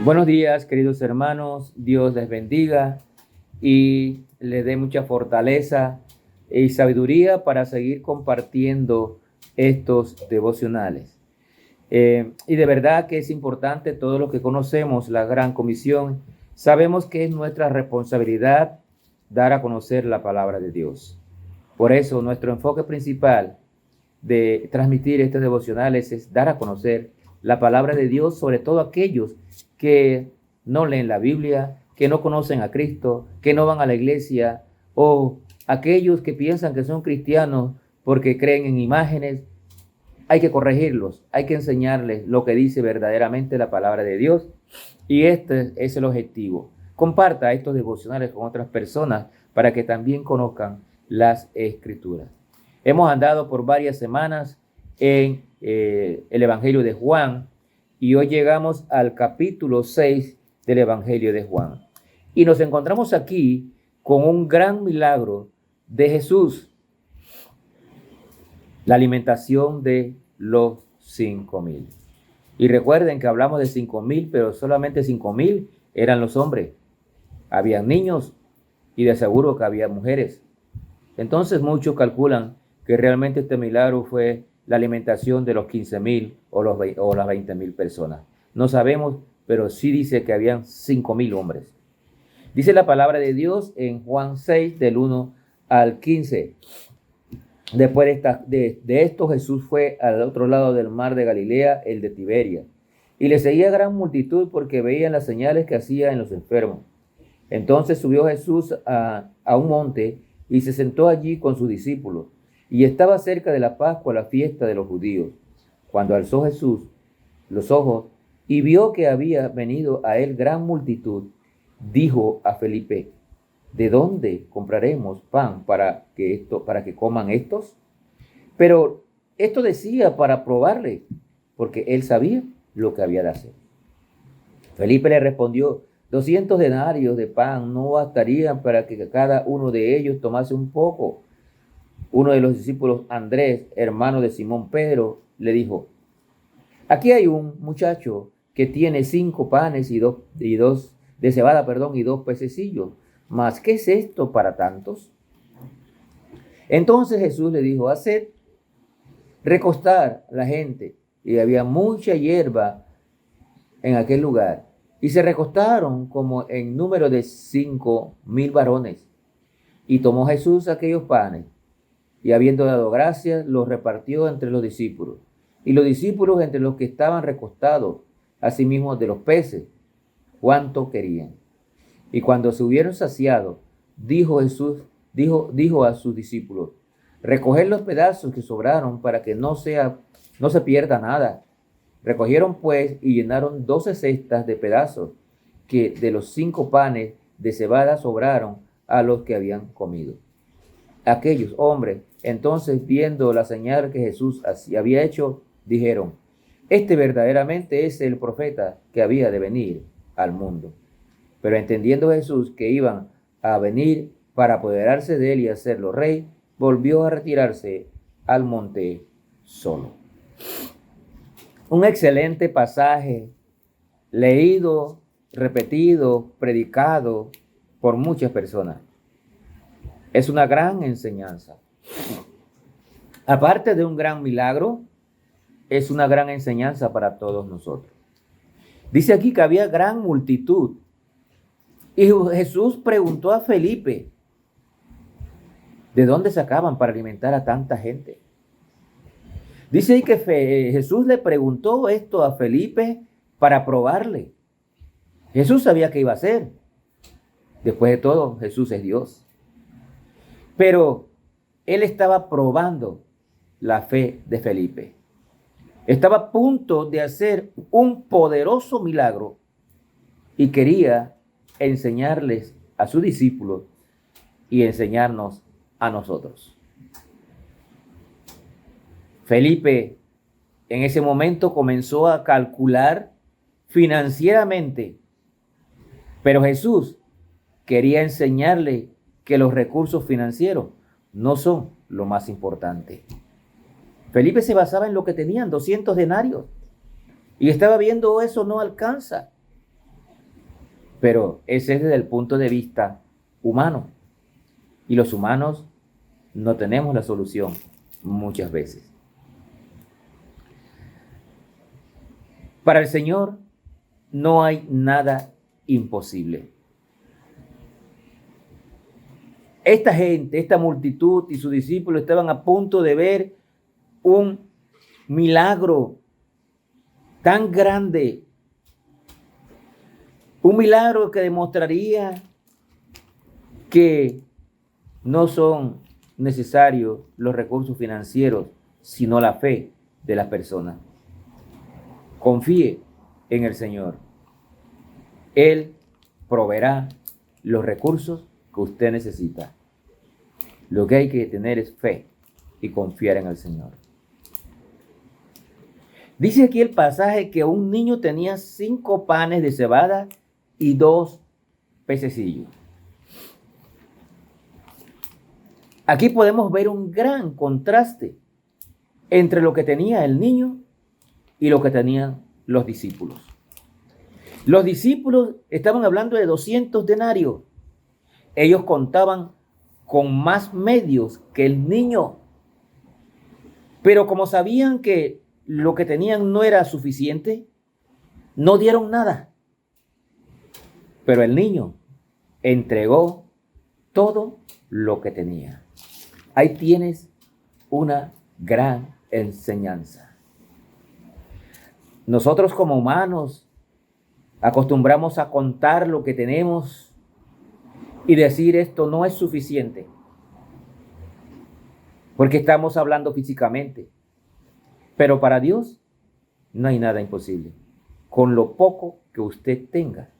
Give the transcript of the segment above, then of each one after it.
Buenos días, queridos hermanos. Dios les bendiga y les dé mucha fortaleza y sabiduría para seguir compartiendo estos devocionales. Y de verdad que es importante, todos los que conocemos la Gran Comisión, sabemos que es nuestra responsabilidad dar a conocer la palabra de Dios. Por eso nuestro enfoque principal de transmitir estos devocionales es dar a conocer la palabra de Dios, sobre todo aquellos que no leen la Biblia, que no conocen a Cristo, que no van a la iglesia, o aquellos que piensan que son cristianos porque creen en imágenes. Hay que corregirlos, hay que enseñarles lo que dice verdaderamente la palabra de Dios, y este es el objetivo. Comparta estos devocionales con otras personas para que también conozcan las Escrituras. Hemos andado por varias semanas en el Evangelio de Juan, y hoy llegamos al capítulo 6 del Evangelio de Juan. Y nos encontramos aquí con un gran milagro de Jesús: la alimentación de los 5,000. Y recuerden que hablamos de 5,000, pero solamente 5,000 eran los hombres. Había niños y de seguro que había mujeres. Entonces muchos calculan que realmente este milagro fue la alimentación de los 15,000 o las 20,000 personas. No sabemos, pero sí dice que habían 5,000 hombres. Dice la palabra de Dios en Juan 6, del 1 al 15. Después de esto, Jesús fue al otro lado del mar de Galilea, el de Tiberia, y le seguía gran multitud porque veían las señales que hacía en los enfermos. Entonces subió Jesús a un monte y se sentó allí con sus discípulos. Y estaba cerca de la Pascua, la fiesta de los judíos. Cuando alzó Jesús los ojos y vio que había venido a él gran multitud, dijo a Felipe: ¿de dónde compraremos pan para que coman estos? Pero esto decía para probarle, porque él sabía lo que había de hacer. Felipe le respondió: 200 denarios de pan no bastarían para que cada uno de ellos tomase un poco. Uno de los discípulos, Andrés, hermano de Simón Pedro, le dijo: aquí hay un muchacho que tiene 5 panes y dos de cebada, y 2 pececillos. ¿Mas qué es esto para tantos? Entonces Jesús le dijo: haced recostar la gente. Y había mucha hierba en aquel lugar. Y se recostaron como en número de 5,000 varones. Y tomó Jesús aquellos panes, y habiendo dado gracias, los repartió entre los discípulos. Y los discípulos entre los que estaban recostados, asimismo de los peces, cuánto querían. Y cuando se hubieron saciado, dijo a sus discípulos: recoged los pedazos que sobraron para que no se pierda nada. Recogieron pues y llenaron 12 cestas de pedazos que de los 5 panes de cebada sobraron a los que habían comido. Aquellos hombres, entonces, viendo la señal que Jesús había hecho, dijeron: este verdaderamente es el profeta que había de venir al mundo. Pero entendiendo Jesús que iban a venir para apoderarse de él y hacerlo rey, volvió a retirarse al monte solo. Un excelente pasaje, leído, repetido, predicado por muchas personas. Es una gran enseñanza. Aparte de un gran milagro, es una gran enseñanza para todos nosotros. Dice aquí que había gran multitud. Y Jesús preguntó a Felipe: ¿de dónde sacaban para alimentar a tanta gente? Dice ahí que Jesús le preguntó esto a Felipe para probarle. Jesús sabía qué iba a hacer. Después de todo, Jesús es Dios. Pero él estaba probando la fe de Felipe. Estaba a punto de hacer un poderoso milagro y quería enseñarles a sus discípulos y enseñarnos a nosotros. Felipe en ese momento comenzó a calcular financieramente, pero Jesús quería enseñarle que los recursos financieros no son lo más importante. Felipe se basaba en lo que tenían, 200 denarios, y estaba viendo eso no alcanza. Pero ese es desde el punto de vista humano. Y los humanos no tenemos la solución muchas veces. Para el Señor no hay nada imposible. Esta gente, esta multitud y sus discípulos estaban a punto de ver un milagro tan grande, un milagro que demostraría que no son necesarios los recursos financieros, sino la fe de las personas. Confíe en el Señor. Él proveerá los recursos que usted necesita. Lo que hay que tener es fe y confiar en el Señor. Dice aquí el pasaje que un niño tenía 5 panes de cebada y 2 pececillos. Aquí podemos ver un gran contraste entre lo que tenía el niño y lo que tenían los discípulos. Los discípulos estaban hablando de 200 denarios. Ellos contaban con más medios que el niño. Pero como sabían que lo que tenían no era suficiente, no dieron nada. Pero el niño entregó todo lo que tenía. Ahí tienes una gran enseñanza. Nosotros como humanos acostumbramos a contar lo que tenemos y decir esto no es suficiente, porque estamos hablando físicamente. Pero para Dios no hay nada imposible. Con lo poco que usted tenga,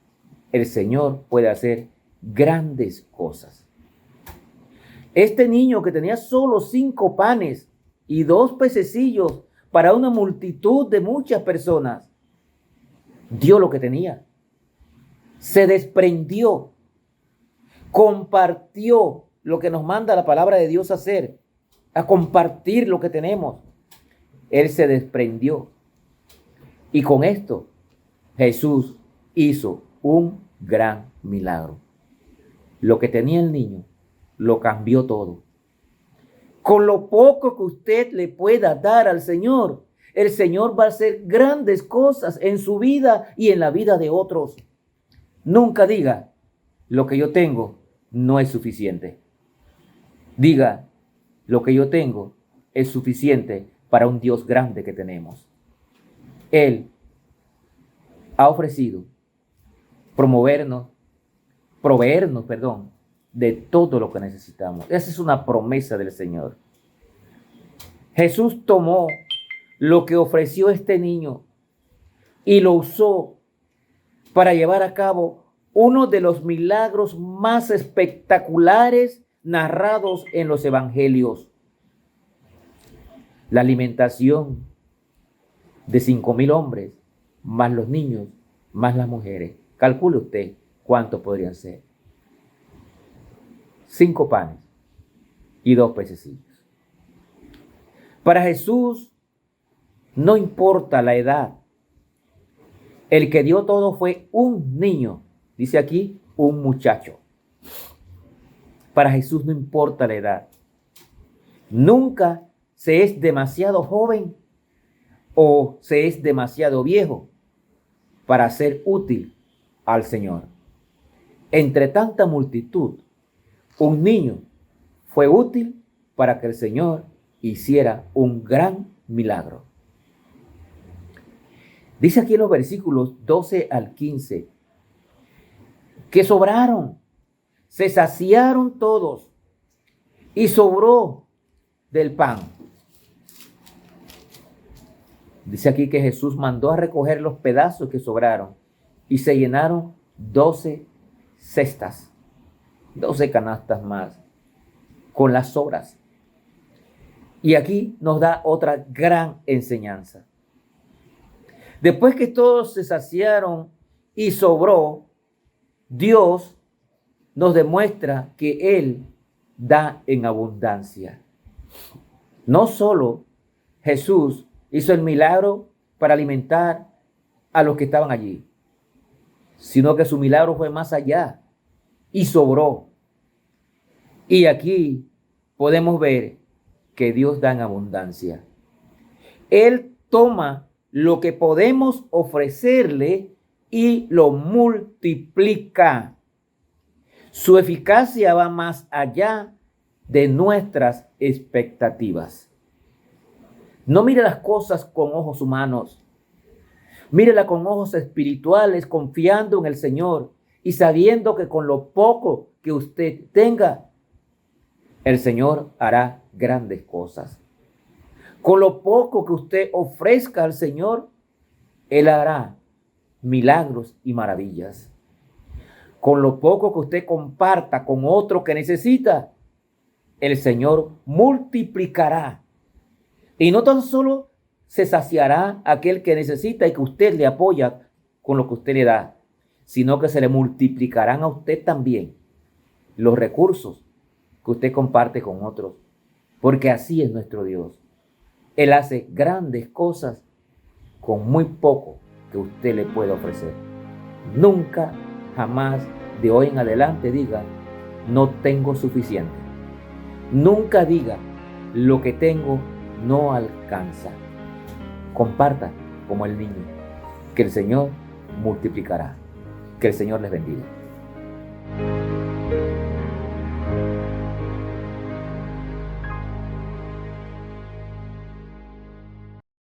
el Señor puede hacer grandes cosas. Este niño que tenía solo 5 panes y 2 pececillos para una multitud de muchas personas, dio lo que tenía. Se desprendió, compartió lo que nos manda la palabra de Dios a hacer, a compartir lo que tenemos. Él se desprendió. Y con esto, Jesús hizo un gran milagro. Lo que tenía el niño, lo cambió todo. Con lo poco que usted le pueda dar al Señor, el Señor va a hacer grandes cosas en su vida y en la vida de otros. Nunca diga, lo que yo tengo no es suficiente. Diga, lo que yo tengo es suficiente para un Dios grande que tenemos. Él ha ofrecido proveernos, de todo lo que necesitamos. Esa es una promesa del Señor. Jesús tomó lo que ofreció este niño y lo usó para llevar a cabo uno de los milagros más espectaculares narrados en los evangelios. La alimentación de 5,000 hombres, más los niños, más las mujeres. Calcule usted cuántos podrían ser. 5 panes y 2 pececillos. Para Jesús no importa la edad. El que dio todo fue un niño. Dice aquí, un muchacho. Para Jesús no importa la edad. Nunca se es demasiado joven o se es demasiado viejo para ser útil al Señor. Entre tanta multitud, un niño fue útil para que el Señor hiciera un gran milagro. Dice aquí en los versículos 12 al 15 que sobraron, se saciaron todos y sobró del pan. Dice aquí que Jesús mandó a recoger los pedazos que sobraron y se llenaron 12 cestas, 12 canastas más con las sobras. Y aquí nos da otra gran enseñanza. Después que todos se saciaron y sobró, Dios nos demuestra que Él da en abundancia. No solo Jesús hizo el milagro para alimentar a los que estaban allí, sino que su milagro fue más allá y sobró. Y aquí podemos ver que Dios da en abundancia. Él toma lo que podemos ofrecerle y lo multiplica. Su eficacia va más allá de nuestras expectativas. No mire las cosas con ojos humanos. Mírela con ojos espirituales, confiando en el Señor y sabiendo que con lo poco que usted tenga, el Señor hará grandes cosas. Con lo poco que usted ofrezca al Señor, Él hará milagros y maravillas. Con lo poco que usted comparta con otro que necesita, el Señor multiplicará. Y no tan solo se saciará aquel que necesita y que usted le apoya con lo que usted le da, sino que se le multiplicarán a usted también los recursos que usted comparte con otros, porque así es nuestro Dios. Él hace grandes cosas con muy poco que usted le puede ofrecer. Nunca, jamás, de hoy en adelante diga, no tengo suficiente. Nunca diga, lo que tengo no alcanza. Comparta como el niño, que el Señor multiplicará. Que el Señor les bendiga.